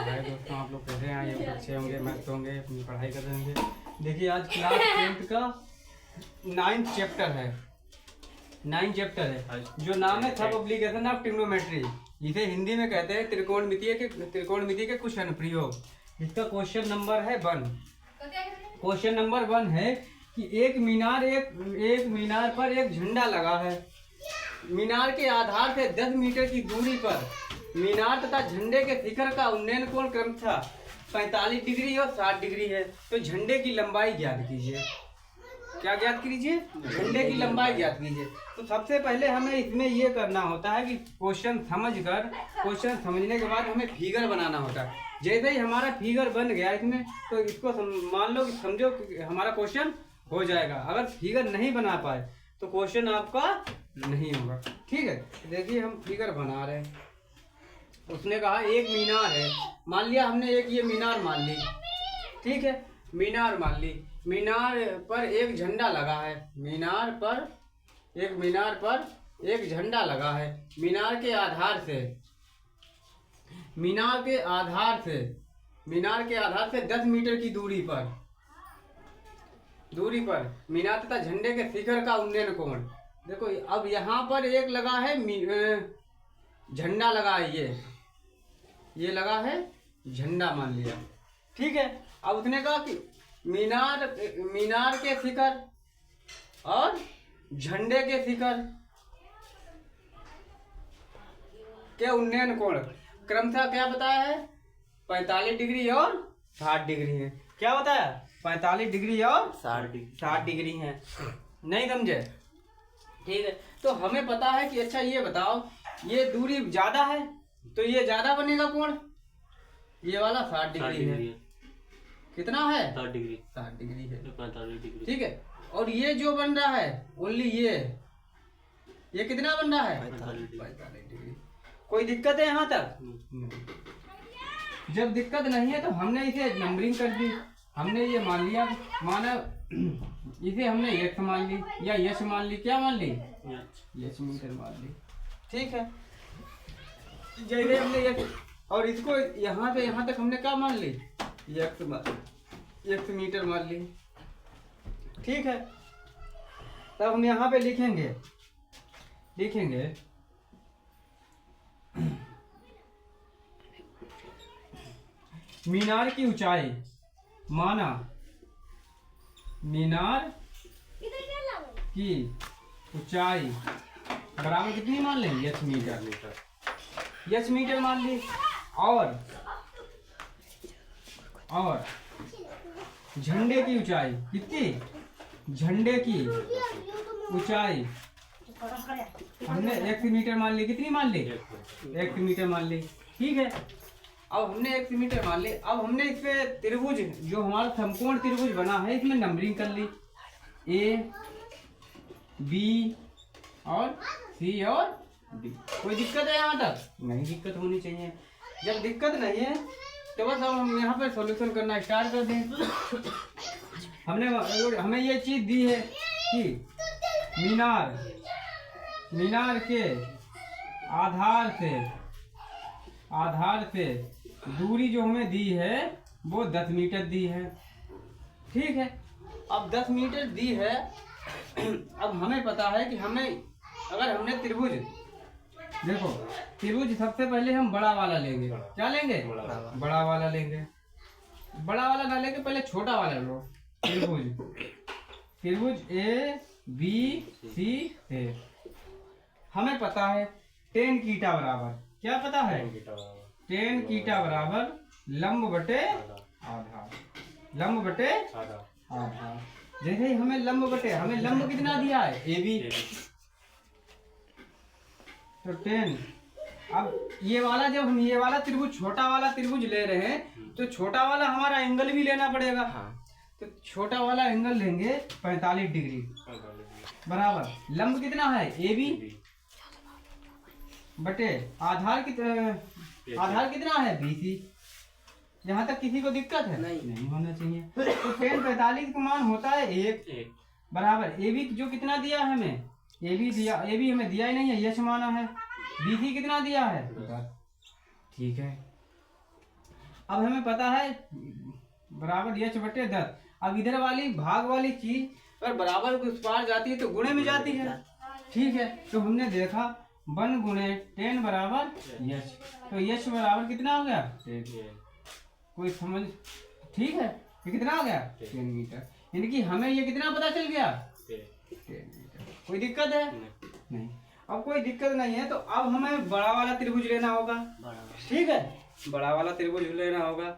हाय दोस्तों, आप लोग कैसे हैं? ये अच्छे होंगे, मस्त होंगे, अपनी पढ़ाई कर रहे होंगे। देखिए आज क्लास 10th का 9th चैप्टर है। 9th चैप्टर है जो नाम है सब एप्लीकेशन ऑफ ट्रिग्नोमेट्री। इसे हिंदी में कहते हैं त्रिकोणमिति के कुछ अनुप्रयोग। इसका क्वेश्चन नंबर है 1। क्वेश्चन नंबर 1 है कि एक मीनार पर एक झंडा लगा है। मीनार के आधार से 10 मीटर की दूरी पर मीनार तथा झंडे के शिखर का उन्नयन कोण क्रमशः 45 डिग्री और 60 डिग्री है। तो झंडे की लंबाई ज्ञात कीजिए। क्या ज्ञात कीजिए? झंडे की लंबाई ज्ञात कीजिए। तो सबसे पहले हमें इसमें ये करना होता है कि क्वेश्चन समझने के बाद हमें फिगर बनाना होता है। जैसे ही हमारा फिगर बन गया इसमें, तो इसको मान लो कि समझो कि हमारा क्वेश्चन हो जाएगा। अगर फिगर नहीं बना पाए तो क्वेश्चन आपका नहीं होगा। ठीक है, देखिए हम फिगर बना रहे हैं। उसने कहा एक मीनार है, मान लिया हमने एक ये मीनार मान ली। ठीक है, मीनार मान ली। मीनार पर एक झंडा लगा है। मीनार पर एक झंडा लगा है। मीनार के आधार से 10 मीटर की दूरी पर मीनार तथा झंडे के शिखर का उन्नयन कोण। देखो अब यहाँ पर एक लगा है झंडा लगा है, ये लगा है झंडा मान लिया। ठीक है, अब उसने कहा कि मीनार के शिखर और झंडे के शिखर के उन्नयन कोण क्रमशः क्या बताया है? 45 डिग्री और 60 डिग्री है। क्या बताया? 45 डिग्री और 60 डिग्री है। नहीं समझे? ठीक है, तो हमें पता है कि अच्छा ये बताओ, ये दूरी ज्यादा है तो ये ज्यादा बनेगा कोण। ये वाला 60 डिग्री है। कितना है? 60 डिग्री है। 45 डिग्री। ठीक है, और ये जो बन रहा है ओनली ये कितना बन रहा है? 45 डिग्री। कोई दिक्कत है यहाँ तक? जब दिक्कत नहीं है तो हमने इसे नंबरिंग कर दी। हमने ये मान लिया, इसे हमने x मान ली या यश मान ली। क्या मान ली? यश मीटर मान ली। ठीक है, जैसे हमने x और इसको यहाँ से यहाँ तक हमने क्या मान ली? x मीटर मान ली। ठीक है, तब हम यहाँ पे लिखेंगे मीनार की ऊंचाई। माना मीनार की ऊंचाई बराबर कितनी मान लेंगे? यश मीटर मान ली। और झंडे की ऊंचाई कितनी? झंडे की ऊंचाई हमने 1 मीटर मान ली। कितनी मान ली? 1 मीटर मान ली। ठीक है, अब हमने 1 मीटर मान ली। अब हमने इस पे त्रिभुज, जो हमारा समकोण त्रिभुज बना है, इसमें नंबरिंग कर ली। A, B और C और D। कोई दिक्कत है यहाँ तक? नहीं दिक्कत होनी चाहिए। जब दिक्कत नहीं है तो बस अब हम यहाँ पे सॉल्यूशन करना स्टार्ट कर दें। हमें ये चीज दी है कि मीनार के आधार से दूरी जो हमें दी है वो 10 मीटर दी है। ठीक है, अब 10 मीटर दी है। अब हमें पता है कि अगर हमने त्रिभुज, देखो त्रिभुज सबसे पहले हम बड़ा वाला लेंगे। क्या लेंगे? बड़ा वाला लेंगे। बड़ा वाला ना लेके पहले छोटा वाला लो। त्रिभुज A B C है। हमें पता है tan कीटा बराबर, क्या पता है? tan कीटा बराबर लंब बटे आधार। जैसे ही हमें लंब कितना दिया है? AB। तो tan, अब ये वाला जब हम ये वाला त्रिभुज, छोटा वाला त्रिभुज ले रहे हैं तो छोटा वाला हमारा एंगल भी लेना पड़ेगा। तो छोटा वाला एंगल लेंगे 45 डिग्री बराबर लंब कितना है? AB बटे आधार कितना है? BC। यहाँ तक किसी को दिक्कत है? नहीं होना चाहिए। तो tan 45 का मान होता है 1 बराबर AB जो कितना दिया है हमें? AB हमें दिया ही नहीं है, यश माना है। BC कितना दिया है? ठीक है, अब हमें पता है बराबर h बटे 10। अब इधर वाली भाग वाली चीज अगर बराबर को उस पार जाती है तो गुणे में जाती है, ठीक है। तो हमने देखा 1 गुणे 10 बराबर h, तो h बराबर कितना हो गया 10। कोई समझ, ठीक है, ये कितना हो गया 10 मीटर। यानी कि हमें ये कितना पता चल गया 10 मीटर। कोई दिक्कत है नहीं। अब कोई दिक्कत नहीं है तो अब हमें बड़ा वाला त्रिभुज लेना होगा, ठीक है, बड़ा वाला त्रिभुज लेना होगा।